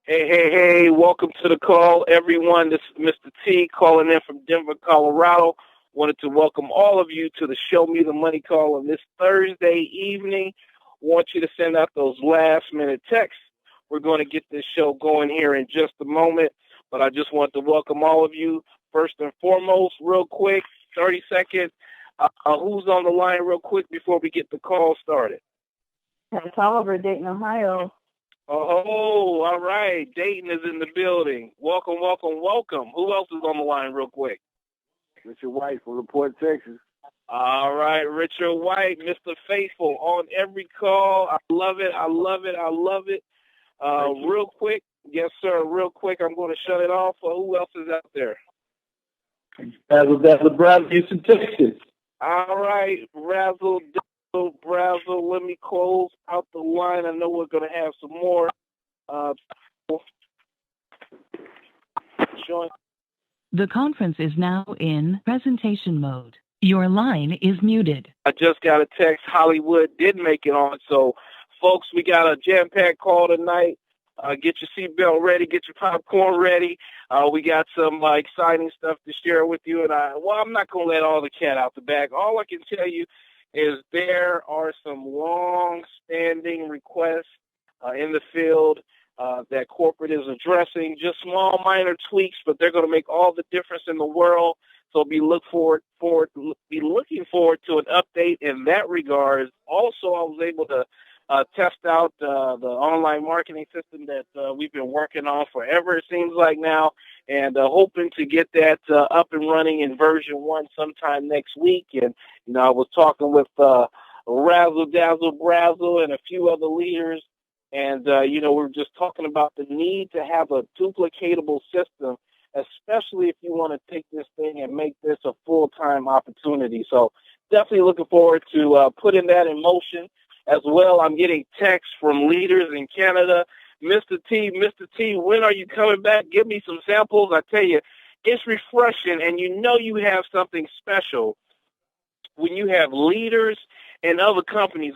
Hey, welcome to the call, everyone. This is Mr. T calling in from Denver, Colorado. Wanted to welcome all of you to the Show Me the Money call on this Thursday evening. Want you to send out those last-minute texts. We're going to get this show going here in just a moment, but I just want to welcome all of you. First and foremost, real quick, 30 seconds. Who's on the line real quick before we get the call started? That's Oliver, Dayton, Ohio. Oh, all right. Dayton is in the building. Welcome. Who else is on the line real quick? Richard White from LaPorte, Texas. All right, Richard White, Mr. Faithful, on every call. I love it. Real quick, yes, sir, real quick, I'm going to shut it off. Who else is out there? Razzle Brown, Houston, Texas. All right, Razzle, let me close out the line. I know we're going to have some more. The conference is now in presentation mode. Your line is muted. I just got a text. Hollywood did make it on. So, folks, we got a jam-packed call tonight. Get your seatbelt ready. Get your popcorn ready. We got some exciting stuff to share with you. And I'm not going to let all the cat out the bag. All I can tell you is there are some long-standing requests in the field that corporate is addressing. Just small, minor tweaks, but they're going to make all the difference in the world. So be looking forward to an update in that regard. Also, I was able to test out the online marketing system that we've been working on forever, it seems like now, and hoping to get that up and running in version 1 sometime next week. And, I was talking with Razzle Dazzle Brazzle and a few other leaders, and, we're just talking about the need to have a duplicatable system, especially if you want to take this thing and make this a full-time opportunity. So definitely looking forward to putting that in motion. As well, I'm getting texts from leaders in Canada. Mr. T, when are you coming back? Give me some samples. I tell you, it's refreshing, and you have something special when you have leaders in other companies.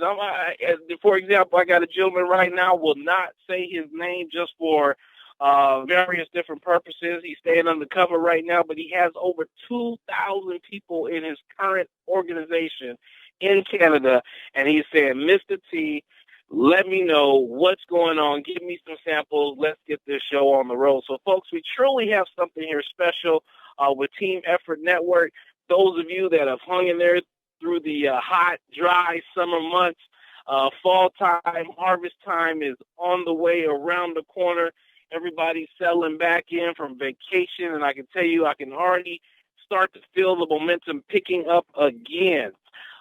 For example, I got a gentleman right now, will not say his name just for various different purposes. He's staying undercover right now, but he has over 2,000 people in his current organization in Canada, and he's saying, Mr. T, let me know what's going on. Give me some samples. Let's get this show on the road. So, folks, we truly have something here special with Team Effort Network. Those of you that have hung in there through the hot, dry summer months, fall time, harvest time is on the way around the corner. Everybody's settling back in from vacation, and I can tell you I can already start to feel the momentum picking up again.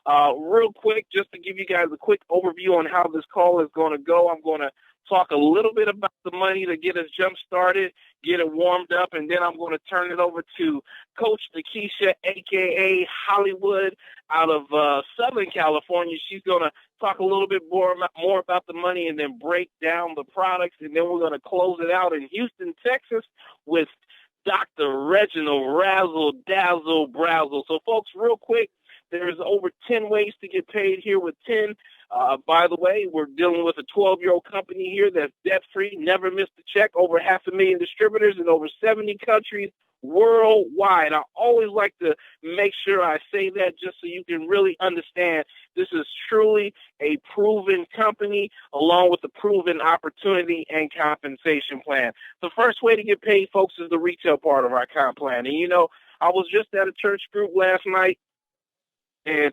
Real quick, just to give you guys a quick overview on how this call is going to go, I'm going to talk a little bit about the money to get us jump-started, get it warmed up, and then I'm going to turn it over to Coach Nikisha, a.k.a. Hollywood, out of Southern California. She's going to talk a little bit more about the money and then break down the products, and then we're going to close it out in Houston, Texas, with Dr. Reginald Razzle Dazzle Brazzle. So, folks, real quick, there's over 10 ways to get paid here with 10. By the way, we're dealing with a 12-year-old company here that's debt-free, never missed a check, over 500,000 distributors in over 70 countries worldwide. I always like to make sure I say that just so you can really understand this is truly a proven company along with a proven opportunity and compensation plan. The first way to get paid, folks, is the retail part of our comp plan. And, I was just at a church group last night, and,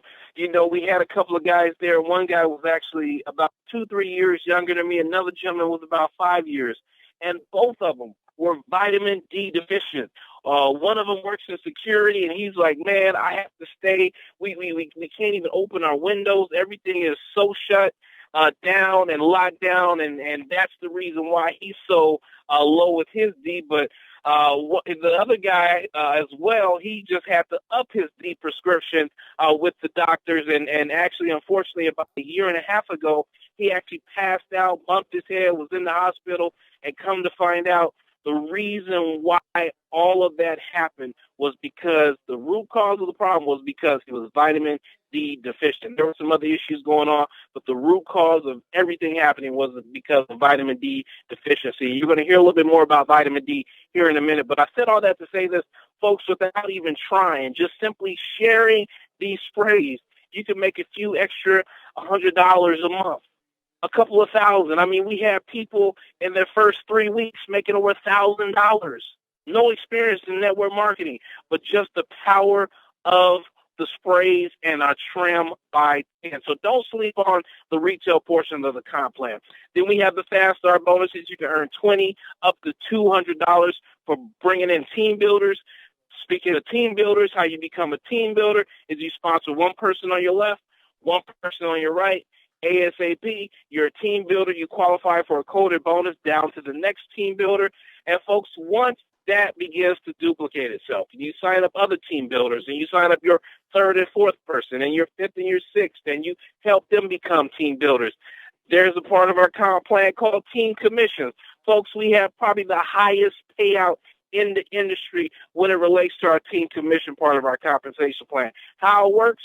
we had a couple of guys there. One guy was actually about 2-3 years younger than me. Another gentleman was about 5 years. And both of them were vitamin D deficient. One of them works in security, and he's like, man, I have to stay. We can't even open our windows. Everything is so shut down and locked down, and that's the reason why he's so low with his D. But the other guy as well, he just had to up his D prescription with the doctors, and actually, unfortunately, about a year and a half ago, he actually passed out, bumped his head, was in the hospital, and come to find out, The reason why all of that happened was because the root cause of the problem was because he was vitamin D deficient. There were some other issues going on, but the root cause of everything happening was because of vitamin D deficiency. You're going to hear a little bit more about vitamin D here in a minute, but I said all that to say this, folks, without even trying, just simply sharing these sprays, you can make a few extra $100 a month. A couple of thousand. I mean, we have people in their first 3 weeks making over $1,000. No experience in network marketing, but just the power of the sprays and our trim by 10. So don't sleep on the retail portion of the comp plan. Then we have the fast start bonuses. You can earn $20 up to $200 for bringing in team builders. Speaking of team builders, how you become a team builder is you sponsor one person on your left, one person on your right. ASAP, you're a team builder, you qualify for a coded bonus down to the next team builder. And folks, once that begins to duplicate itself, and you sign up other team builders, and you sign up your third and fourth person, and your fifth and your sixth, and you help them become team builders. There's a part of our comp plan called team commissions. Folks, we have probably the highest payout in the industry when it relates to our team commission part of our compensation plan. How it works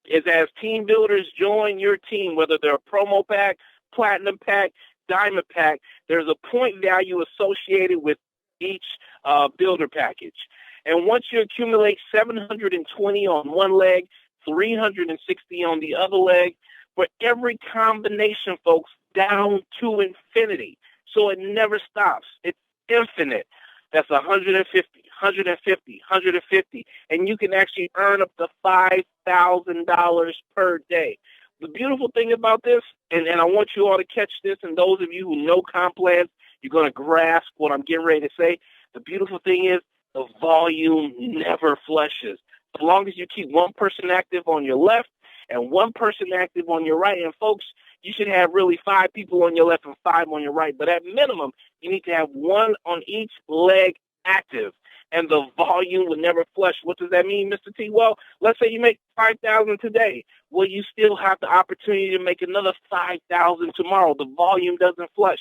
is as team builders join your team, whether they're a promo pack, platinum pack, diamond pack, there's a point value associated with each builder package. And once you accumulate 720 on one leg, 360 on the other leg, for every combination, folks, down to infinity. So it never stops. It's infinite. That's 150, 150, 150, and you can actually earn up to $5,000 per day. The beautiful thing about this, and I want you all to catch this, and those of you who know comp plans, you're going to grasp what I'm getting ready to say. The beautiful thing is the volume never flushes. As long as you keep one person active on your left and one person active on your right, and folks, you should have really 5 people on your left and 5 on your right, but at minimum, you need to have one on each leg active, and the volume will never flush. What does that mean, Mr. T? Well, let's say you make $5,000 today. Well, you still have the opportunity to make another $5,000 tomorrow. The volume doesn't flush.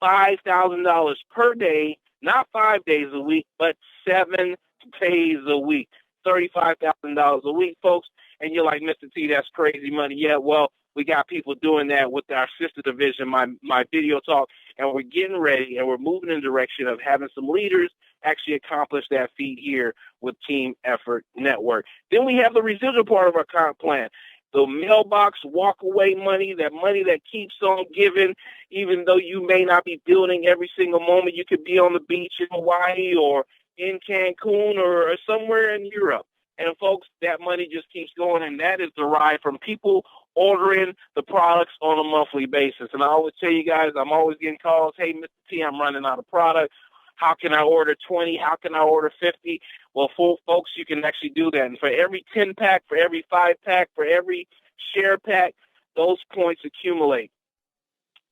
$5,000 per day, not 5 days a week, but 7 days a week. $35,000 a week, folks. And you're like, Mr. T, that's crazy money. Yeah, well, we got people doing that with our sister division, my video talk, and we're getting ready, and we're moving in the direction of having some leaders actually accomplish that feat here with Team Effort Network. Then we have the residual part of our comp plan, the mailbox walk-away money that keeps on giving, even though you may not be building every single moment. You could be on the beach in Hawaii or in Cancun or somewhere in Europe. And, folks, that money just keeps going, and that is derived from people ordering the products on a monthly basis. And I always tell you guys, I'm always getting calls, hey, Mr. T, I'm running out of product. How can I order 20? How can I order 50? Well, folks, you can actually do that. And for every 10-pack, for every 5-pack, for every share pack, those points accumulate.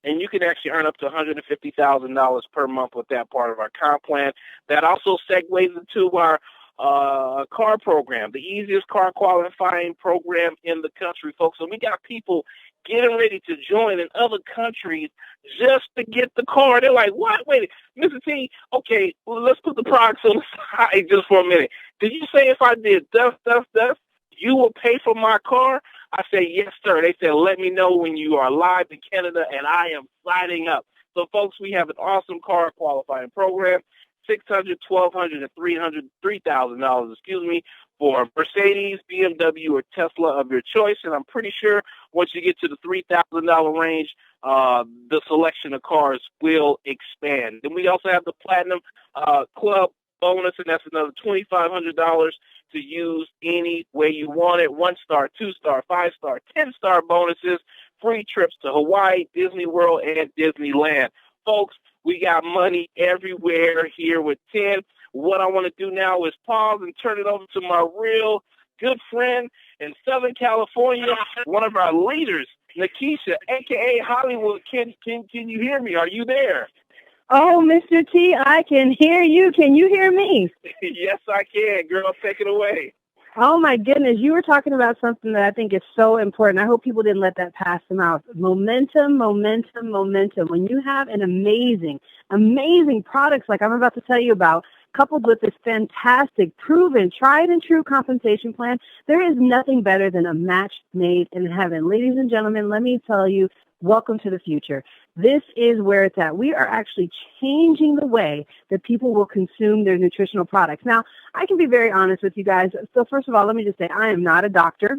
And you can actually earn up to $150,000 per month with that part of our comp plan. That also segues into our car program, the easiest car qualifying program in the country, folks. So we got people getting ready to join in other countries just to get the car. They're like, what? Wait, Mr. T, okay, well, let's put the products on the side just for a minute. Did you say if I did thus, you will pay for my car? I say, yes, sir. They said, let me know when you are live in Canada, and I am signing up. So, folks, we have an awesome car qualifying program. $600, $1,200, and $3,000, for Mercedes, BMW, or Tesla of your choice. And I'm pretty sure once you get to the $3,000 range, the selection of cars will expand. Then we also have the Platinum Club bonus, and that's another $2,500 to use any way you want it. 1-star, 2-star, 5-star, 10-star bonuses, free trips to Hawaii, Disney World, and Disneyland. Folks, we got money everywhere here with 10. What I want to do now is pause and turn it over to my real good friend in Southern California, one of our leaders, Nikisha, a.k.a. Hollywood. Can you hear me? Are you there? Oh, Mr. T, I can hear you. Can you hear me? Yes, I can. Girl, take it away. Oh, my goodness. You were talking about something that I think is so important. I hope people didn't let that pass them out. Momentum, momentum, momentum. When you have an amazing, amazing products like I'm about to tell you about, coupled with this fantastic, proven, tried and true compensation plan, there is nothing better than a match made in heaven. Ladies and gentlemen, let me tell you, welcome to the future. This is where it's at. We are actually changing the way that people will consume their nutritional products. Now, I can be very honest with you guys. So first of all, let me just say I am not a doctor.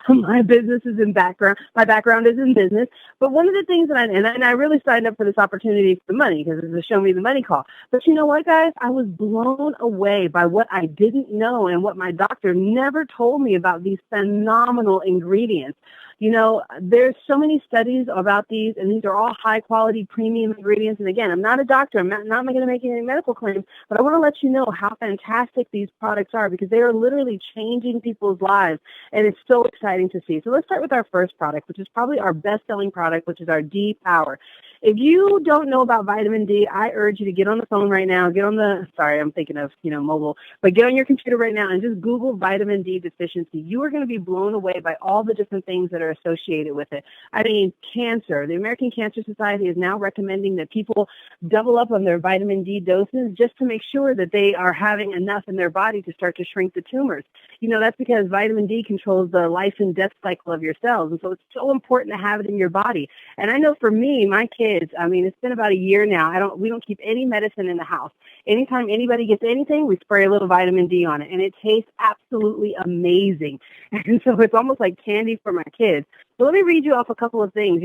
My business is in background. My background is in business. But one of the things that I really signed up for this opportunity for the money because it's a show me the money call. But you know what, guys? I was blown away by what I didn't know and what my doctor never told me about these phenomenal ingredients. You know, there's so many studies about these, and these are all high-quality premium ingredients. And again, I'm not a doctor. I'm not going to make any medical claims, but I want to let you know how fantastic these products are because they are literally changing people's lives, and it's so exciting to see. So let's start with our first product, which is probably our best-selling product, which is our D Power. If you don't know about vitamin D, I urge you to get on the phone right now. I'm thinking of, mobile, but get on your computer right now and just Google vitamin D deficiency. You are going to be blown away by all the different things that are associated with it. I mean, cancer. The American Cancer Society is now recommending that people double up on their vitamin D doses just to make sure that they are having enough in their body to start to shrink the tumors. That's because vitamin D controls the life and death cycle of your cells. And so it's so important to have it in your body. And I know for me, my kids, it's been about a year now. We don't keep any medicine in the house. Anytime anybody gets anything, we spray a little vitamin D on it. And it tastes absolutely amazing. And so it's almost like candy for my kids. So let me read you off a couple of things.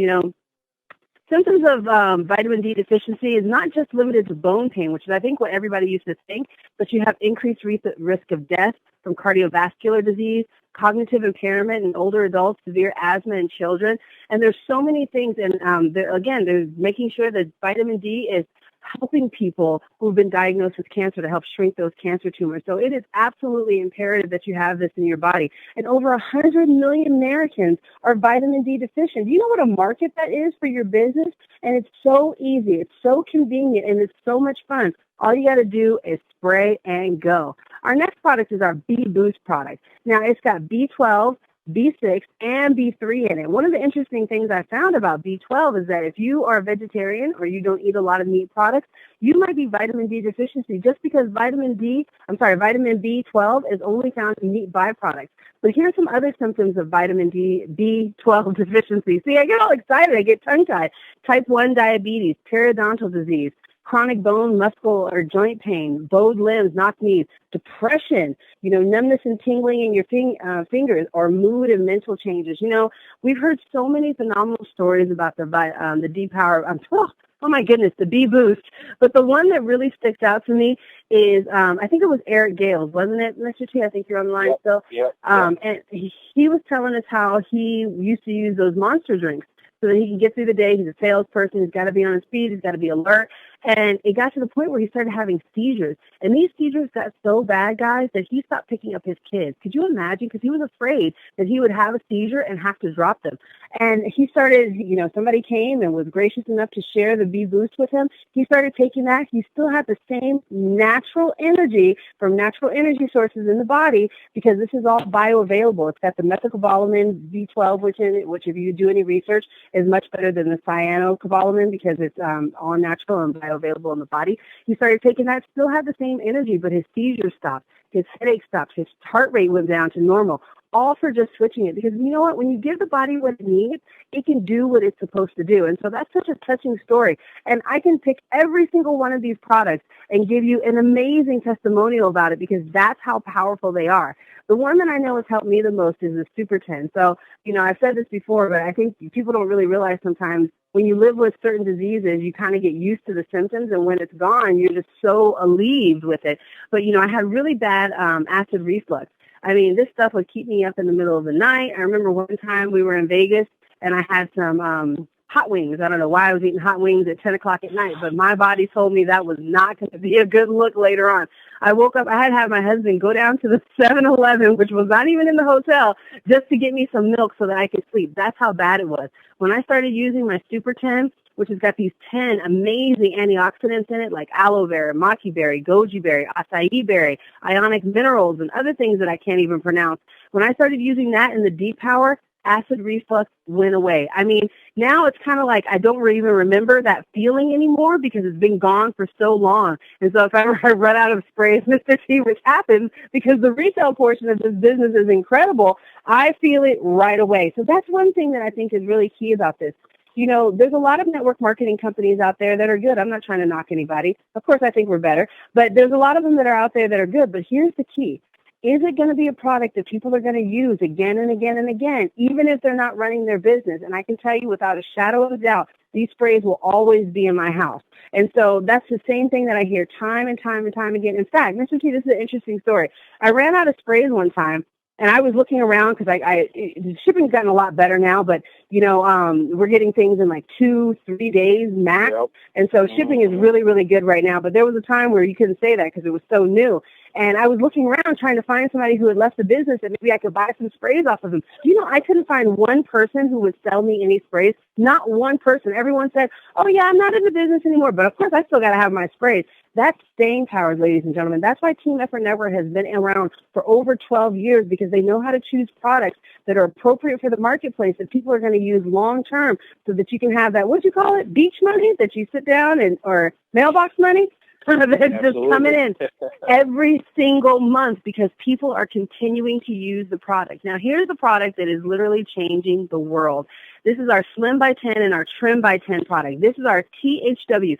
Symptoms of vitamin D deficiency is not just limited to bone pain, which is, I think, what everybody used to think, but you have increased risk of death from cardiovascular disease, cognitive impairment in older adults, severe asthma in children. And there's so many things. And they're making sure that vitamin D is helping people who've been diagnosed with cancer to help shrink those cancer tumors. So it is absolutely imperative that you have this in your body. And over 100 million Americans are vitamin D deficient. Do you know what a market that is for your business? And it's so easy. It's so convenient, and it's so much fun. All you got to do is spray and go. Our next product is our B Boost product. Now, it's got B12, B6, and B3 in it. One of the interesting things I found about B12 is that if you are a vegetarian or you don't eat a lot of meat products, you might be vitamin D deficiency just because vitamin B12 is only found in meat byproducts. But here's some other symptoms of vitamin D, B12 deficiency. See, I get all excited. I get tongue-tied. Type 1 diabetes, periodontal disease, chronic bone, muscle, or joint pain, bowed limbs, knocked knees, depression, numbness and tingling in your fingers, or mood and mental changes. We've heard so many phenomenal stories about the D Power. Oh my goodness, the B Boost. But the one that really sticks out to me is, I think it was Eric Gales, wasn't it, Mr. T? I think you're on the line still. Yep. And he was telling us how he used to use those Monster drinks so that he can get through the day. He's a salesperson. He's got to be on his feet. He's got to be alert. And it got to the point where he started having seizures. And these seizures got so bad, guys, that he stopped picking up his kids. Could you imagine? Because he was afraid that he would have a seizure and have to drop them. And he started, somebody came and was gracious enough to share the B Boost with him. He started taking that. He still had the same natural energy from natural energy sources in the body because this is all bioavailable. It's got the methylcobalamin B12, which if you do any research, is much better than the cyanocobalamin because it's all natural and bioavailable in the body. He started taking that, still had the same energy, but his seizures stopped, his headache stopped, his heart rate went down to normal, all for just switching it. Because you know what? When you give the body what it needs, it can do what it's supposed to do. And so that's such a touching story. And I can pick every single one of these products and give you an amazing testimonial about it because that's how powerful they are. The one that I know has helped me the most is the Super 10. So, I've said this before, but I think people don't really realize sometimes when you live with certain diseases, you kind of get used to the symptoms, and when it's gone, you're just so relieved with it. But, I had really bad acid reflux. This stuff would keep me up in the middle of the night. I remember one time we were in Vegas, and I had some hot wings. I don't know why I was eating hot wings at 10 o'clock at night, but my body told me that was not going to be a good look later on. I woke up, I had to have my husband go down to the 7-Eleven, which was not even in the hotel, just to get me some milk so that I could sleep. That's how bad it was. When I started using my Super 10, which has got these 10 amazing antioxidants in it, like aloe vera, maki berry, goji berry, acai berry, ionic minerals, and other things that I can't even pronounce. When I started using that in the Deep Power, acid reflux went away. I mean, now it's kind of like I don't even remember that feeling anymore because it's been gone for so long. And so if ever I run out of sprays, Mr. T, which happens because the retail portion of this business is incredible, I feel it right away. So that's one thing that I think is really key about this. You know, there's a lot of network marketing companies out there that are good. I'm not trying to knock anybody. Of course, I think we're better. But there's a lot of them that are out there that are good. But here's the key. Is it going to be a product that people are going to use again and again and again, even if they're not running their business? And I can tell you without a shadow of a doubt, these sprays will always be in my house. And so that's the same thing that I hear time and time and time again. In fact, Mr. T, this is an interesting story. I ran out of sprays one time, and I was looking around because the shipping's gotten a lot better now, but, you know, we're getting things in like 2-3 days max. Yep. And so shipping is really, really good right now. But there was a time where you couldn't say that because it was so new. And I was looking around trying to find somebody who had left the business and maybe I could buy some sprays off of him. You know, I couldn't find one person who would sell me any sprays. Not one person. Everyone said, oh, yeah, I'm not in the business anymore. But, of course, I still got to have my sprays. That's staying power, ladies and gentlemen. That's why Team Effort Network has been around for over 12 years because they know how to choose products that are appropriate for the marketplace that people are going to use long term so that you can have that, what do you call it, beach money that you sit down and or mailbox money? That's just coming in every single month because people are continuing to use the product. Now, here's the product that is literally changing the world. This is our Slim by 10 and our Trim by 10 product. This is our THW,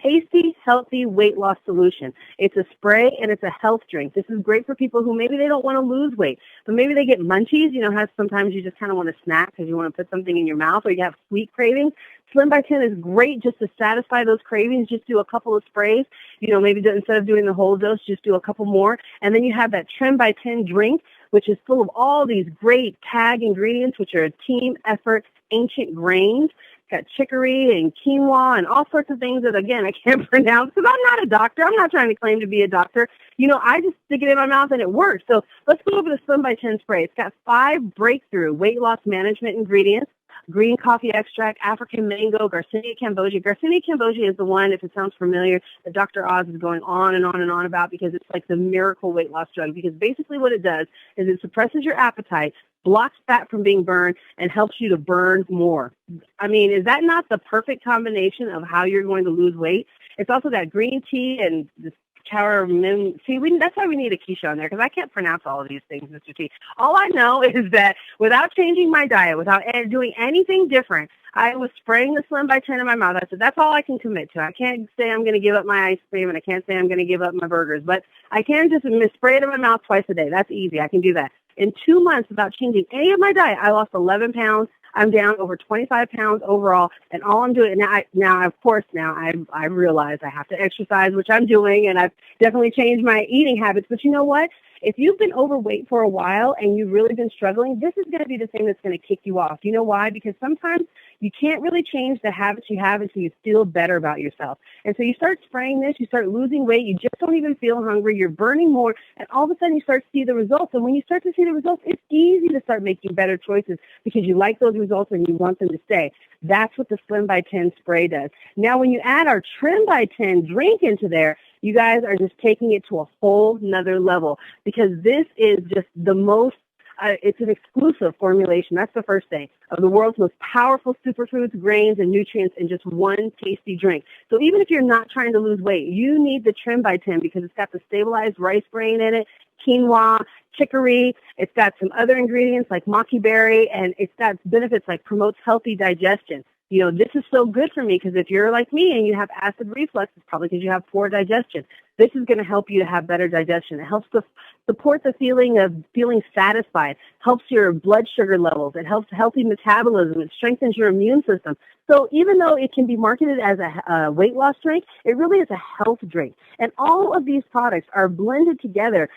Tasty, Healthy Weight Loss Solution. It's a spray and it's a health drink. This is great for people who maybe they don't want to lose weight, but maybe they get munchies. You know how sometimes you just kind of want to snack because you want to put something in your mouth or you have sweet cravings. Slim by 10 is great just to satisfy those cravings. Just do a couple of sprays. You know, maybe instead of doing the whole dose, just do a couple more. And then you have that Trim by 10 drink, which is full of all these great tag ingredients, which are Team Effort ancient grains. Got chicory and quinoa and all sorts of things that, again, I can't pronounce because I'm not a doctor. I'm not trying to claim to be a doctor. You know, I just stick it in my mouth and it works. So let's go over the Slim by 10 spray. It's got 5 breakthrough weight loss management ingredients: green coffee extract, African mango, Garcinia cambogia. Garcinia cambogia is the one, if it sounds familiar, that Dr. Oz is going on and on and on about because it's like the miracle weight loss drug. Because basically what it does is it suppresses your appetite, blocks fat from being burned, and helps you to burn more. I mean, is that not the perfect combination of how you're going to lose weight? It's also got green tea and this that's why we need Nikisha on there, because I can't pronounce all of these things, Mr. T. All I know is that without changing my diet, without doing anything different, I was spraying the Slim by 10 in my mouth. I said, that's all I can commit to. I can't say I'm going to give up my ice cream, and I can't say I'm going to give up my burgers, but I can just spray it in my mouth twice a day. That's easy. I can do that. In 2 months, without changing any of my diet, I lost 11 pounds. I'm down over 25 pounds overall, and all I'm doing I realize I have to exercise, which I'm doing, and I've definitely changed my eating habits. But you know what? If you've been overweight for a while and you've really been struggling, this is going to be the thing that's going to kick you off. You know why? Because sometimes you can't really change the habits you have until you feel better about yourself. And so you start spraying this, you start losing weight, you just don't even feel hungry, you're burning more, and all of a sudden you start to see the results. And when you start to see the results, it's easy to start making better choices because you like those results and you want them to stay. That's what the Slim by 10 spray does. Now, when you add our Trim by 10 drink into there, you guys are just taking it to a whole nother level because this is just the most, it's an exclusive formulation. That's the first thing, of the world's most powerful superfoods, grains, and nutrients in just one tasty drink. So even if you're not trying to lose weight, you need the Trim by 10 because it's got the stabilized rice grain in it, quinoa, chicory. It's got some other ingredients like maki berry, and it's got benefits like promotes healthy digestion. You know, this is so good for me because if you're like me and you have acid reflux, it's probably because you have poor digestion. This is going to help you to have better digestion. It helps to support the feeling of feeling satisfied, helps your blood sugar levels. It helps healthy metabolism. It strengthens your immune system. So even though it can be marketed as a weight loss drink, it really is a health drink. And all of these products are blended together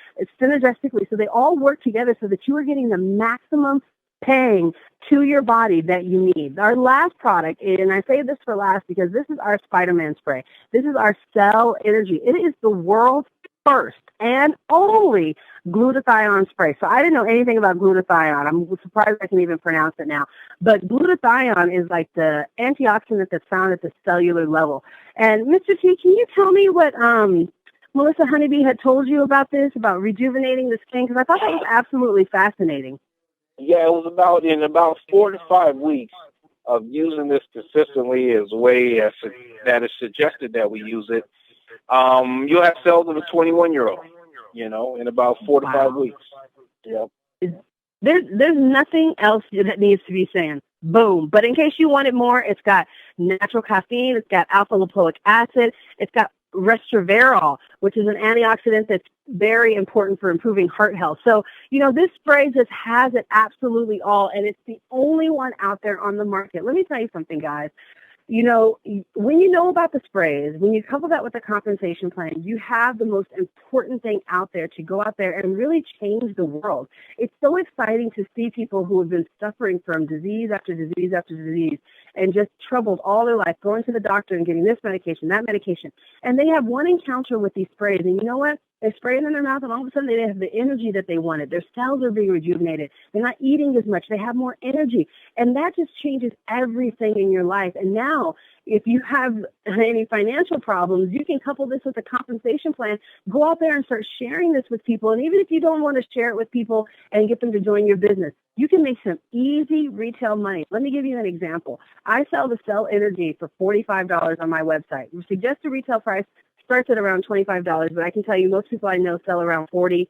synergistically, so they all work together so that you are getting the maximum paying to your body that you need. Our last product, and I say this for last because this is our Spider-Man spray. This is our Cell Energy. It is the world's first and only glutathione spray. So I didn't know anything about glutathione. I'm surprised I can even pronounce it now. But glutathione is like the antioxidant that's found at the cellular level. And Mr. T, can you tell me what Melissa Honeybee had told you about this, about rejuvenating the skin? Because I thought that was absolutely fascinating. Yeah, it was in about 4 to 5 weeks of using this consistently as way as that is suggested that we use it. You'll have cells of a 21-year-old, in about 4 to 5 weeks. Yep. There's nothing else that needs to be said. Boom. But in case you wanted more, it's got natural caffeine, it's got alpha lipoic acid, it's got resveratrol, which is an antioxidant that's very important for improving heart health. So, this spray just has it absolutely all, and it's the only one out there on the market. Let me tell you something, guys. When you know about the sprays, when you couple that with the compensation plan, you have the most important thing out there to go out there and really change the world. It's so exciting to see people who have been suffering from disease after disease after disease and just troubled all their life, going to the doctor and getting this medication, that medication. And they have one encounter with these sprays, and you know what? They spray it in their mouth, and all of a sudden they have the energy that they wanted. Their cells are being rejuvenated. They're not eating as much. They have more energy. And that just changes everything in your life. And now, if you have any financial problems, you can couple this with a compensation plan. Go out there and start sharing this with people. And even if you don't want to share it with people and get them to join your business, you can make some easy retail money. Let me give you an example. I sell the Cell Energy for $45 on my website. The suggested retail price starts at around $25, but I can tell you most people I know sell around $40,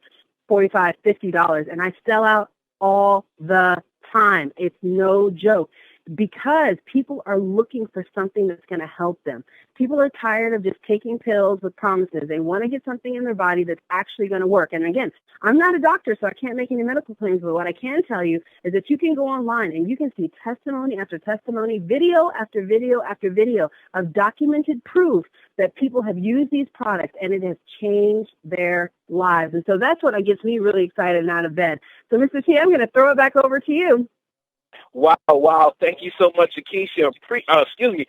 $45, $50, and I sell out all the time. It's no joke, because people are looking for something that's going to help them. People are tired of just taking pills with promises. They want to get something in their body that's actually going to work. And again, I'm not a doctor, so I can't make any medical claims, but what I can tell you is that you can go online and you can see testimony after testimony, video after video after video of documented proof that people have used these products and it has changed their lives. And so that's what gets me really excited and out of bed. So, Mr. T, I'm going to throw it back over to you. Wow. Thank you so much, Nikisha. Nikisha.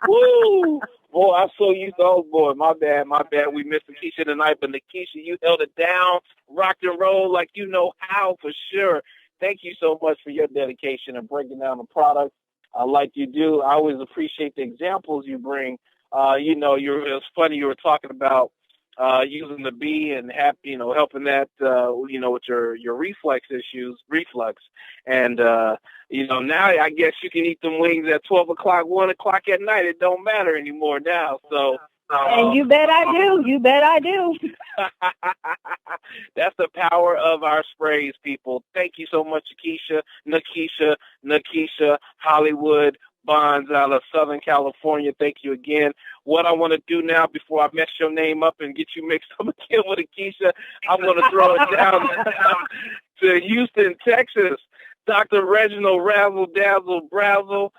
Woo! Boy, I'm so used to, oh boy, my bad. We missed Nikisha tonight, but Nikisha, you held it down, rocked and rolled like you know how, for sure. Thank you so much for your dedication and breaking down the product like you do. I always appreciate the examples you bring. It's funny you were talking about using the bee and helping that, with your reflux. And, now I guess you can eat them wings at 12 o'clock, 1 o'clock at night. It don't matter anymore now. So, and you bet I do. That's the power of our sprays, people. Thank you so much, Nikisha, Hollywood Bonds out of Southern California. Thank you again. What I want to do now, before I mess your name up and get you mixed up again with Nikisha, I'm going to throw it down to Houston, Texas. Dr. Reginald Razzle Dazzle Brazzle.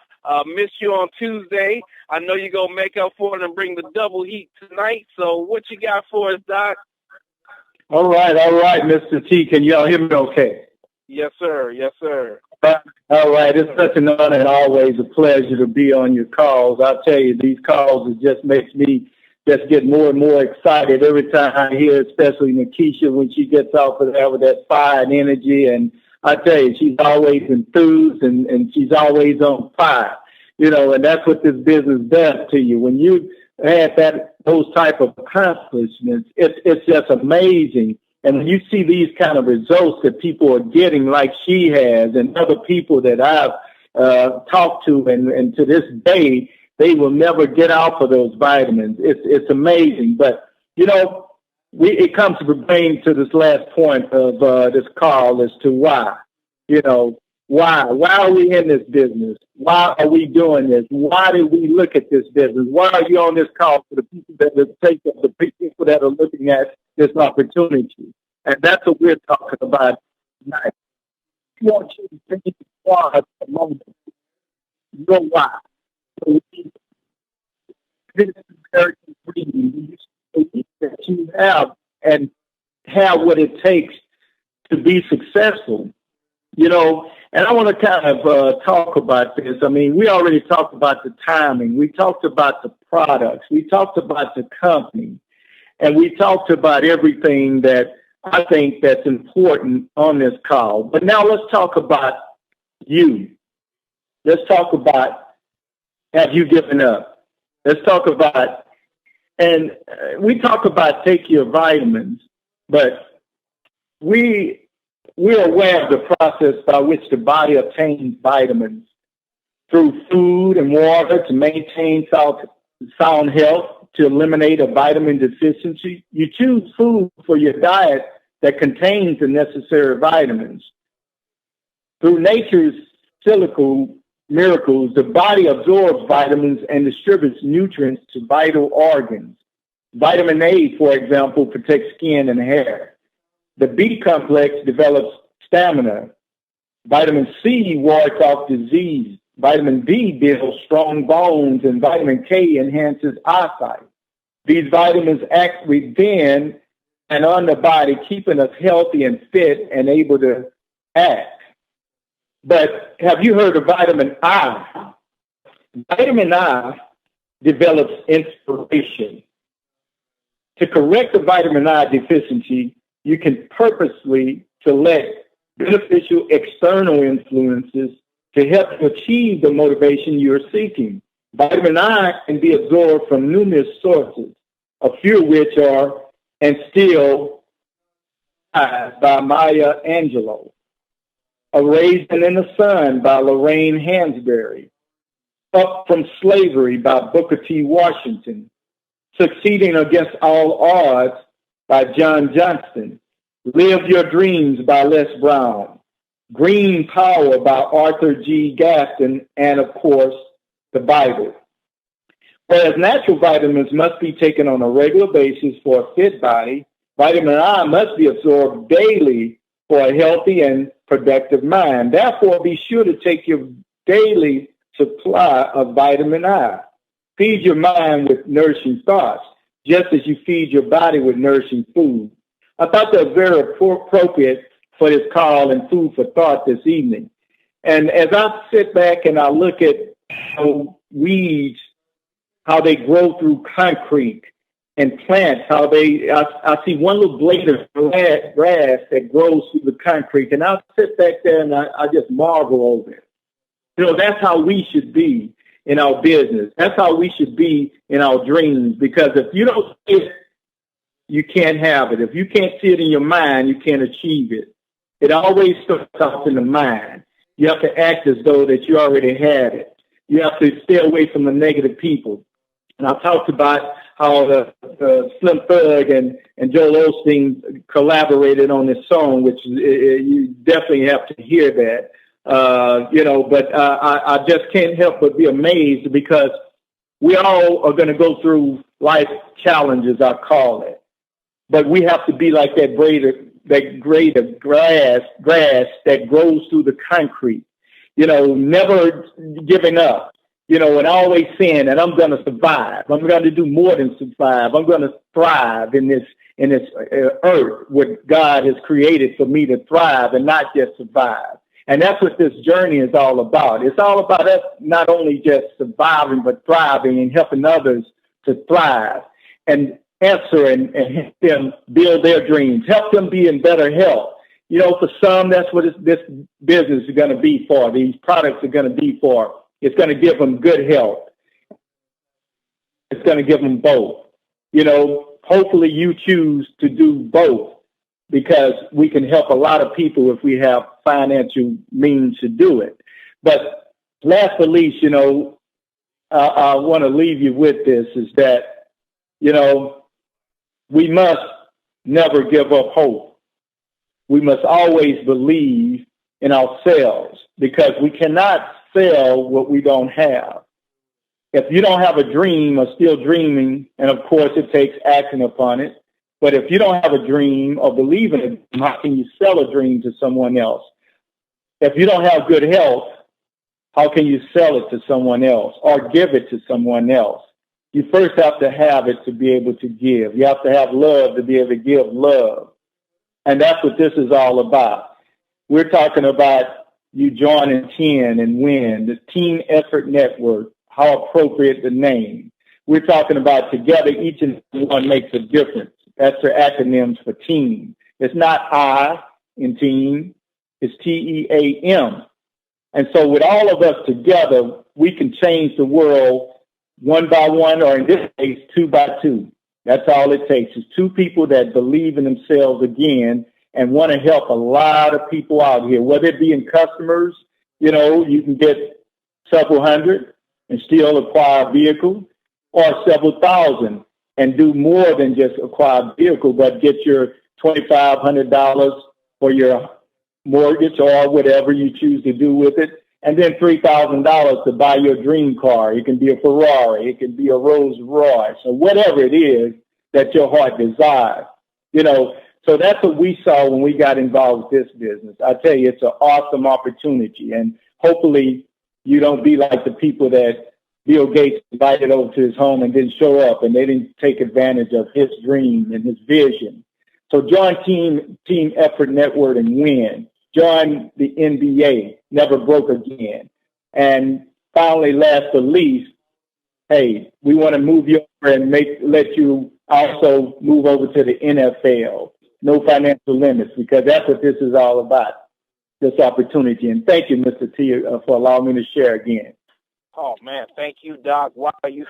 Miss you on Tuesday. I know you're going to make up for it and bring the double heat tonight. So what you got for us, Doc? All right, Mr. T. Can y'all hear me okay? Yes, sir. All right. It's such an honor and always a pleasure to be on your calls. I'll tell you, these calls, it just makes me just get more and more excited every time I hear, especially Nikisha, when she gets off of there with that fire and energy. And I tell you, she's always enthused and she's always on fire, and that's what this business does to you. When you have those type of accomplishments, it's just amazing. And when you see these kind of results that people are getting, like she has, and other people that I've talked to, and to this day, they will never get off of those vitamins. It's amazing. But, it comes to bring to this last point of this call as to why. Why? Why are we in this business? Why are we doing this? Why did we look at this business? Why are you on this call for the people that the people that are looking at this opportunity? And that's what we're talking about tonight. I want you to think why at the moment. You know why. So this is very important. That you have and have what it takes to be successful. And I want to kind of talk about this. I mean, we already talked about the timing. We talked about the products. We talked about the company. And we talked about everything that I think that's important on this call. But now let's talk about you. Let's talk about, have you given up? Let's talk about, and we talk about take your vitamins, but we're aware of the process by which the body obtains vitamins through food and water to maintain sound health, to eliminate a vitamin deficiency. You choose food for your diet that contains the necessary vitamins. Through nature's cyclical miracles, the body absorbs vitamins and distributes nutrients to vital organs. Vitamin A, for example, protects skin and hair. The B complex develops stamina. Vitamin C wards off disease. Vitamin D builds strong bones, and vitamin K enhances eyesight. These vitamins act within and on the body, keeping us healthy and fit and able to act. But have you heard of vitamin I? Vitamin I develops inspiration. To correct the vitamin I deficiency, you can purposely select beneficial external influences to help you achieve the motivation you're seeking. Vitamin I can be absorbed from numerous sources, a few of which are And Still by Maya Angelou, A Raisin in the Sun by Lorraine Hansberry, Up from Slavery by Booker T. Washington, Succeeding Against All Odds by John Johnston, Live Your Dreams by Les Brown, Green Power by Arthur G. Gaston, and, of course, the Bible. Whereas natural vitamins must be taken on a regular basis for a fit body, vitamin I must be absorbed daily for a healthy and productive mind. Therefore, be sure to take your daily supply of vitamin I. Feed your mind with nourishing thoughts, just as you feed your body with nourishing food. I thought that was very appropriate for this call and food for thought this evening. And as I sit back and I look at weeds, how they grow through concrete, and plants, how I see one little blade of grass that grows through the concrete, and I sit back there and I just marvel over it. You know, that's how we should be in our business. That's how we should be in our dreams, because if you don't see it, you can't have it. If you can't see it in your mind, you can't achieve it. It always starts off in the mind. You have to act as though that you already had it. You have to stay away from the negative people. And I talked about how the Slim Thug and Joel Osteen collaborated on this song, which you definitely have to hear that. But I just can't help but be amazed, because we all are going to go through life challenges, I call it. But we have to be like that grade of grass that grows through the concrete, never giving up, and always saying that I'm going to survive. I'm going to do more than survive. I'm going to thrive in this earth, what God has created for me to thrive and not just survive. And that's what this journey is all about. It's all about us not only just surviving, but thriving and helping others to thrive and answer and help them build their dreams, help them be in better health. For some, that's what this business is going to be for. These products are going to be for. It's going to give them good health. It's going to give them both. Hopefully you choose to do both, because we can help a lot of people if we have financial means to do it. But last but least, I want to leave you with this, is that, we must never give up hope. We must always believe in ourselves, because we cannot sell what we don't have. If you don't have a dream or still dreaming, and of course it takes action upon it, but if you don't have a dream or believe in it, how can you sell a dream to someone else? If you don't have good health, how can you sell it to someone else or give it to someone else? You first have to have it to be able to give. You have to have love to be able to give love. And that's what this is all about. We're talking about you join in 10 and win. The Team Effort Network, how appropriate the name. We're talking about together, each and one makes a difference. That's their acronyms for team. It's not I in team, it's TEAM. And so with all of us together, we can change the world one by one, or in this case, two by two. That's all it takes. It's two people that believe in themselves again and want to help a lot of people out here, whether it be in customers. You know, you can get several hundred and still acquire a vehicle, or several thousand and do more than just acquire a vehicle, but get your $2,500 for your mortgage or whatever you choose to do with it, and then $3,000 to buy your dream car. It can be a Ferrari, it can be a Rolls Royce, or whatever it is that your heart desires. You know, so that's what we saw when we got involved with this business. I tell you, it's an awesome opportunity, and hopefully you don't be like the people that Bill Gates invited over to his home and didn't show up, and they didn't take advantage of his dream and his vision. So join Team Effort Network and win. Join the NBA, never broke again. And finally, last but least, hey, we want to move you over and let you also move over to the NFL. No financial limits, because that's what this is all about, this opportunity. And thank you, Mr. T, for allowing me to share again. Oh, man, thank you, Doc. Wow, you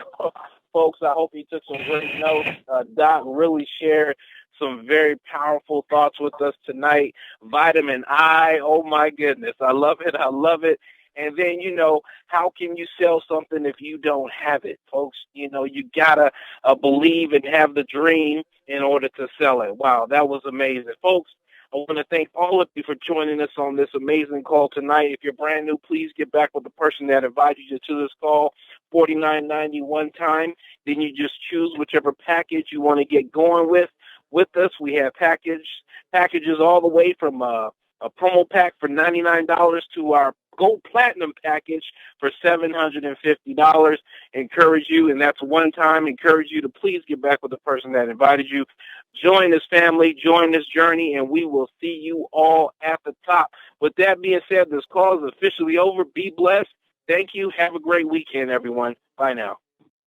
folks, I hope you took some great notes. Doc really shared some very powerful thoughts with us tonight. Vitamin I, oh, my goodness. I love it. I love it. And then, you know, how can you sell something if you don't have it, folks? You know, you got to believe and have the dream in order to sell it. Wow, that was amazing. Folks, I want to thank all of you for joining us on this amazing call tonight. If you're brand new, please get back with the person that invited you to this call, $49.90 one time. Then you just choose whichever package you want to get going with. With us, we have packages all the way from a promo pack for $99 to our Gold Platinum package for $750. Encourage you, and that's one time, encourage you to please get back with the person that invited you. Join this family, join this journey, and we will see you all at the top. With that being said, this call is officially over. Be blessed. Thank you. Have a great weekend, everyone. Bye now.